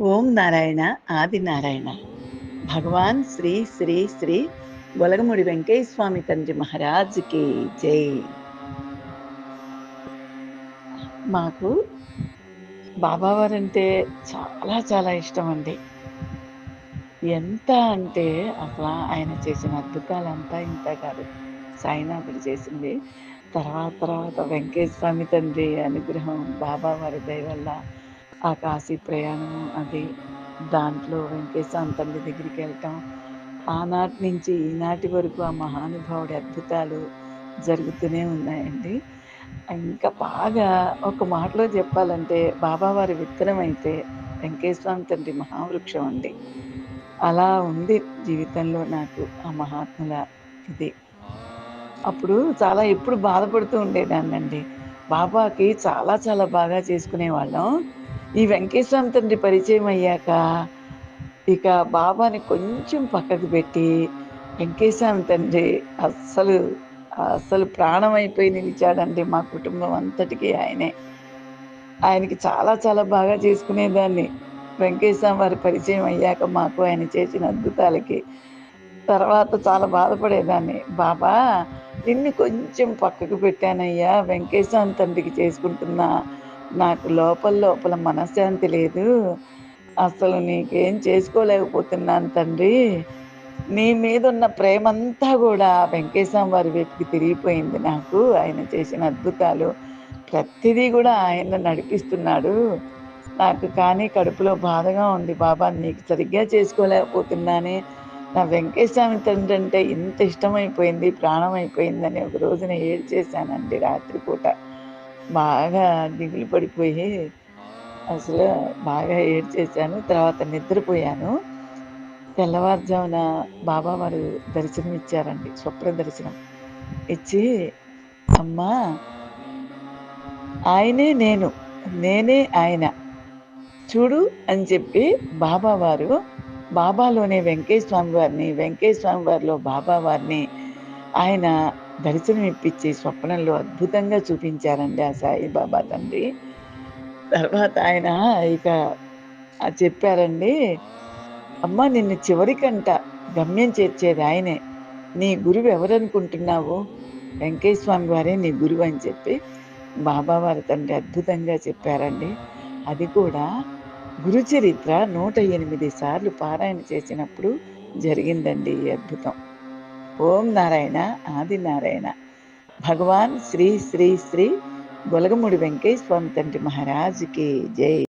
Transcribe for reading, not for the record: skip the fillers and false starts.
ఓం నారాయణ ఆది నారాయణ భగవాన్ శ్రీ శ్రీ శ్రీ గొలగముడి వెంకయ్య స్వామి తండ్రి మహారాజుకి జై. మాకు బాబావారంటే చాలా చాలా ఇష్టం అండి. ఎంత అంటే అసలు ఆయన చేసిన అద్భుతాలంతా ఇంత కాదు. సాయినాథుడు చేసింది తర్వాత వెంకయ్య స్వామి తండ్రి అనుగ్రహం, బాబావారి దయ వల్ల ఆ కాశీ ప్రయాణం అది, దాంట్లో వెంకటేశ్వర తండ్రి దగ్గరికి వెళ్ళటం, ఆనాటి నుంచి ఈనాటి వరకు ఆ మహానుభావుడి అద్భుతాలు జరుగుతూనే ఉన్నాయండి. ఇంకా బాగా ఒక మాటలో చెప్పాలంటే బాబావారి విత్తనం అయితే వెంకటేశ్వర తండ్రి మహావృక్షం అండి. అలా ఉంది జీవితంలో నాకు ఆ మహాత్ముల ఇది. అప్పుడు చాలా ఎప్పుడు బాధపడుతూ ఉండేదాన్నండి. బాబాకి చాలా చాలా బాగా చేసుకునేవాళ్ళం. ఈ వెంకటేశ్వర తండ్రి పరిచయం అయ్యాక, ఇక బాబాని కొంచెం పక్కకు పెట్టి, వెంకటేశ్వర తండ్రి అస్సలు, అస్సలు ప్రాణమైపోయి నిలిచాడండి మా కుటుంబం అంతటికి ఆయనే. ఆయనకి చాలా చాలా బాగా చేసుకునేదాన్ని. వెంకటేశ్వర వారి పరిచయం అయ్యాక మాకు ఆయన చేసిన అద్భుతాలకి. తర్వాత చాలా బాధపడేదాన్ని. బాబా నిన్ను కొంచెం పక్కకు పెట్టానయ్యా, వెంకటేశ్వర తండ్రికి చేసుకుంటున్నా. నాకు లోపల లోపల మనశ్శాంతి లేదు. అసలు నీకేం చేసుకోలేకపోతున్నాను తండ్రి. నీ మీదున్న ప్రేమంతా గూడా వెంకటేశ్వర వారి వైపుకి తిరిగిపోయింది నాకు. ఆయన చేసిన అద్భుతాలు ప్రతిదీ గూడా ఆయన నడిపిస్తున్నాడు. నాకు కానీ కడుపులో బాధగా ఉంది బాబా, నీకు సరిగ్గా చేసుకోలేకపోతున్నానే. నా వెంకటేశ్వర తండ్రి అంటే ఇంత ఇష్టమైపోయింది, ప్రాణమైపోయిందని ఒక రోజున ఏడ్చేశానండి రాత్రిపూట. బాగా దిగులు పడిపోయి అసలు బాగా ఏడ్చేశాను. తర్వాత నిద్రపోయాను. తెల్లవారుజామున బాబావారు దర్శనం ఇచ్చారండి. స్వప్న దర్శనం ఇచ్చి, "అమ్మా ఆయనే నేను, నేనే ఆయన చూడు" అని చెప్పి బాబావారు బాబాలోనే వెంకటేశ్వర స్వామి వారిని, వెంకటేశ్వర స్వామి వారిలో బాబావారిని ఆయన దర్శనం ఇప్పించి స్వప్నంలో అద్భుతంగా చూపించారండి ఆ సాయిబాబా తండ్రి. తర్వాత ఆయన ఇక చెప్పారండి, "అమ్మా నిన్ను చివరికంట గమ్యం చేర్చేది ఆయనే. నీ గురువు ఎవరనుకుంటున్నావు? వెంకటేశ్వర స్వామి వారే నీ గురువు" అని చెప్పి బాబావారి తండ్రి అద్భుతంగా చెప్పారండి. అది కూడా గురుచరిత్ర 108 సార్లు పారాయణ చేసినప్పుడు జరిగిందండి ఈ అద్భుతం. ఓం నారాయణ ఆది నారాయణ భగవాన్ శ్రీ శ్రీ శ్రీ గొలగముడి వెంకయ్య స్వామి తండ్రి మహారాజుకి జై.